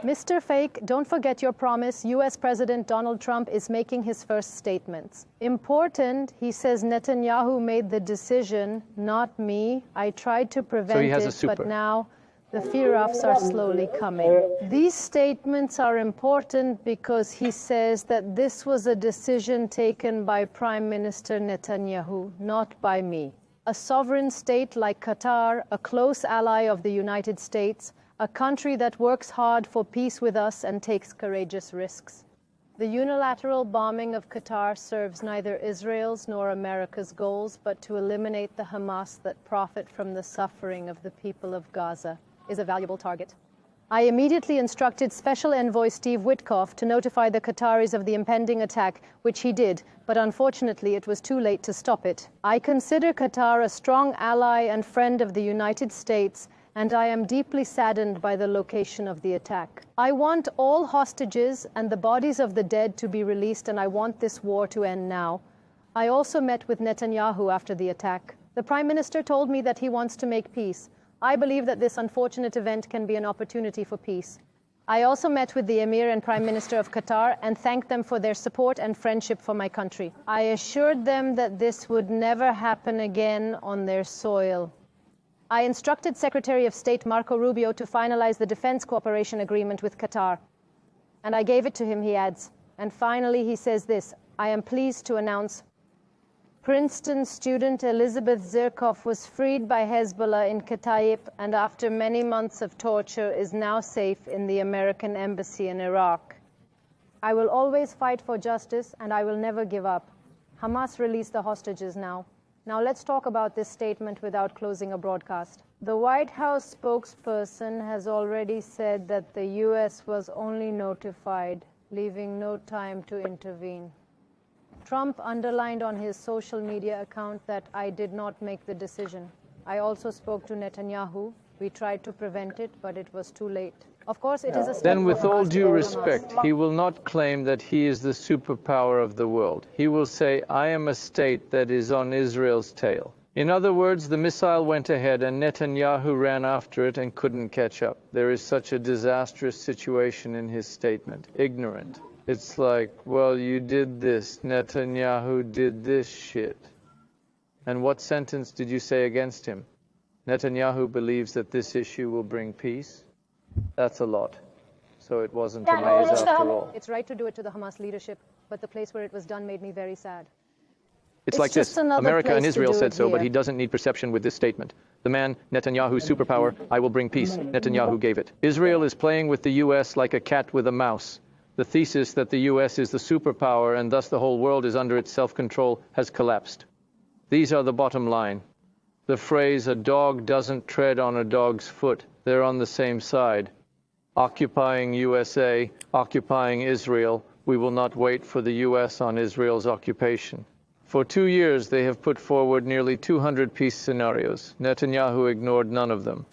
Mr. Fake, don't forget your promise. U.S. President Donald Trump is making his first statements. Important, he says Netanyahu made the decision, not me. I tried to prevent it, but now the fear-offs are slowly coming. These statements are important because he says that this was a decision taken by Prime Minister Netanyahu, not by me. A sovereign state like Qatar, a close ally of the United States, a country that works hard for peace with us and takes courageous risks. The unilateral bombing of Qatar serves neither Israel's nor America's goals, but to eliminate the Hamas that profit from the suffering of the people of Gaza is a valuable target. I immediately instructed Special Envoy Steve Witkoff to notify the Qataris of the impending attack, which he did, but unfortunately it was too late to stop it. I consider Qatar a strong ally and friend of the United States, and I am deeply saddened by the location of the attack. I want all hostages and the bodies of the dead to be released, and I want this war to end now. I also met with Netanyahu after the attack. The Prime Minister told me that he wants to make peace. I believe that this unfortunate event can be an opportunity for peace. I also met with the Emir and Prime Minister of Qatar and thanked them for their support and friendship for my country. I assured them that this would never happen again on their soil. I instructed Secretary of State Marco Rubio to finalize the defense cooperation agreement with Qatar. And I gave it to him, he adds. And finally, he says this: I am pleased to announce Princeton student Elizabeth Zirkov was freed by Hezbollah in Kataib and after many months of torture is now safe in the American embassy in Iraq. I will always fight for justice and I will never give up. Hamas released the hostages now. Now let's talk about this statement without closing a broadcast. The White House spokesperson has already said that the U.S. was only notified, leaving no time to intervene. Trump underlined on his social media account that I did not make the decision. I also spoke to Netanyahu. We tried to prevent it, but it was too late. Of course, it is a step. Then with all due respect, he will not claim that he is the superpower of the world. He will say, I am a state that is on Israel's tail. In other words, the missile went ahead and Netanyahu ran after it and couldn't catch up. There is such a disastrous situation in his statement. Ignorant. It's like, well, you did this. Netanyahu did this shit. And what sentence did you say against him? Netanyahu believes that this issue will bring peace? That's a lot. So it wasn't a maze after all. It's right to do it to the Hamas leadership, but the place where it was done made me very sad. It's like this. America and Israel said so, but he doesn't need perception with this statement. The man, Netanyahu's superpower, I will bring peace. Netanyahu gave it. Israel is playing with the U.S. like a cat with a mouse. The thesis that the U.S. is the superpower and thus the whole world is under its self-control has collapsed. These are the bottom line. The phrase, a dog doesn't tread on a dog's foot. They're on the same side. Occupying USA, occupying Israel. We will not wait for the U.S. on Israel's occupation. For 2 years, they have put forward nearly 200 peace scenarios. Netanyahu ignored none of them.